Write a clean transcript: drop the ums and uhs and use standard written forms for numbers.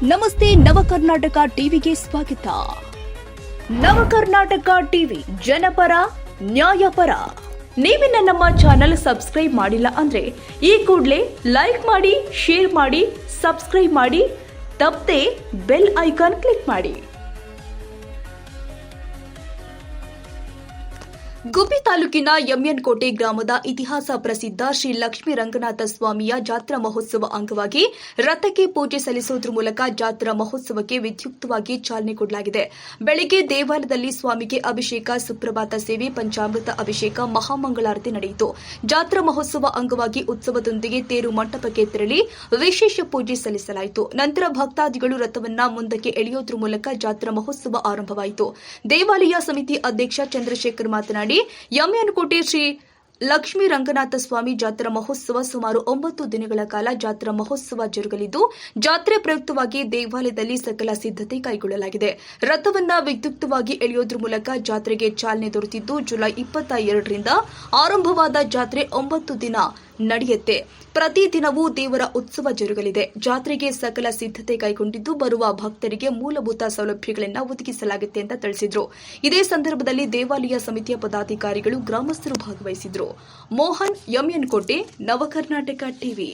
ನಮಸ್ತೆ ನವಕರ್ನಾಟಕ ಟಿವಿಗೆ ಸ್ವಾಗತ. ನವಕರ್ನಾಟಕ ಟಿವಿ ಜನಪರ ನ್ಯಾಯಪರ. ನೀವಿನ್ನ ನಮ್ಮ ಚಾನೆಲ್ ಸಬ್ಸ್ಕ್ರೈಬ್ ಮಾಡಿಲ್ಲ ಅಂದ್ರೆ ಈ ಕೂಡಲೇ ಲೈಕ್ ಮಾಡಿ, ಶೇರ್ ಮಾಡಿ, ಸಬ್ಸ್ಕ್ರೈಬ್ ಮಾಡಿ, ತಪ್ಪದೆ ಬೆಲ್ ಐಕಾನ್ ಕ್ಲಿಕ್ ಮಾಡಿ. ಗುಬ್ಬಿ ತಾಲೂಕಿನ ಯಮ್ಯನಕೋಟೆ ಗ್ರಾಮದ ಇತಿಹಾಸ ಪ್ರಸಿದ್ಧ ಶ್ರೀ ಲಕ್ಷ್ಮೀ ರಂಗನಾಥ ಸ್ವಾಮಿಯ ಜಾತ್ರಾ ಮಹೋತ್ಸವ ಅಂಗವಾಗಿ ರಥಕ್ಕೆ ಪೂಜೆ ಸಲ್ಲಿಸುವುದರ ಮೂಲಕ ಜಾತ್ರಾ ಮಹೋತ್ಸವಕ್ಕೆ ವಿದ್ಯುಕ್ತವಾಗಿ ಚಾಲನೆ ಕೊಡಲಾಗಿದೆ. ಬೆಳಗ್ಗೆ ದೇವಾಲಯದಲ್ಲಿ ಸ್ವಾಮಿಗೆ ಅಭಿಷೇಕ, ಸುಪ್ರಭಾತ ಸೇವೆ, ಪಂಚಾಮೃತ ಅಭಿಷೇಕ, ಮಹಾಮಂಗಳಾರತಿ ನಡೆಯಿತು. ಜಾತ್ರಾ ಮಹೋತ್ಸವ ಅಂಗವಾಗಿ ಉತ್ಸವದೊಂದಿಗೆ ತೇರು ಮಂಟಪಕ್ಕೆ ತೆರಳಿ ವಿಶೇಷ ಪೂಜೆ ಸಲ್ಲಿಸಲಾಯಿತು. ನಂತರ ಭಕ್ತಾದಿಗಳು ರಥವನ್ನ ಮುಂದಕ್ಕೆ ಎಳೆಯುವುದರ ಮೂಲಕ ಜಾತ್ರಾ ಮಹೋತ್ಸವ ಆರಂಭವಾಯಿತು. ದೇವಾಲಯ ಸಮಿತಿ ಅಧ್ಯಕ್ಷ ಚಂದ್ರಶೇಖರ್ ಮಾತನಾಡಿ, ಯಮ್ಯನಕೋಟೆ ಶ್ರೀ ಲಕ್ಷ್ಮೀ ರಂಗನಾಥ ಸ್ವಾಮಿ ಜಾತ್ರಾ ಮಹೋತ್ಸವ ಸುಮಾರು 9 ದಿನಗಳ ಕಾಲ ಜಾತ್ರಾ ಮಹೋತ್ಸವ ಜರುಗಲಿದ್ದು, ಜಾತ್ರೆ ಪ್ರಯುಕ್ತವಾಗಿ ದೇವಾಲಯದಲ್ಲಿ ಸಕಲ ಸಿದ್ಧತೆ ಕೈಗೊಳ್ಳಲಾಗಿದೆ. ರಥವನ್ನ ವಿದ್ಯುಕ್ತವಾಗಿ ಎಳೆಯುವುದರ ಮೂಲಕ ಜಾತ್ರೆಗೆ ಚಾಲನೆ ದೊರೆತಿದ್ದು, ಜುಲೈ 22ರಿಂದ ಆರಂಭವಾದ ಜಾತ್ರೆ 9 ದಿನ ನಡೆಯುತ್ತೆ. ಪ್ರತಿದಿನವೂ ದೇವರ ಉತ್ಸವ ಜರುಗಲಿದೆ. ಜಾತ್ರೆಗೆ ಸಕಲ ಸಿದ್ಧತೆ ಕೈಗೊಂಡಿದ್ದು, ಬರುವ ಭಕ್ತರಿಗೆ ಮೂಲಭೂತ ಸೌಲಭ್ಯಗಳನ್ನು ಒದಗಿಸಲಾಗುತ್ತೆ ಅಂತ ತಿಳಿಸಿದರು. ಇದೇ ಸಂದರ್ಭದಲ್ಲಿ ದೇವಾಲಯ ಸಮಿತಿಯ ಪದಾಧಿಕಾರಿಗಳು, ಗ್ರಾಮಸ್ಥರು ಭಾಗವಹಿಸಿದರು. ಮೋಹನ್, ಯಮ್ಯನಕೋಟೆ, ನವಕರ್ನಾಟಕ ಟಿವಿ.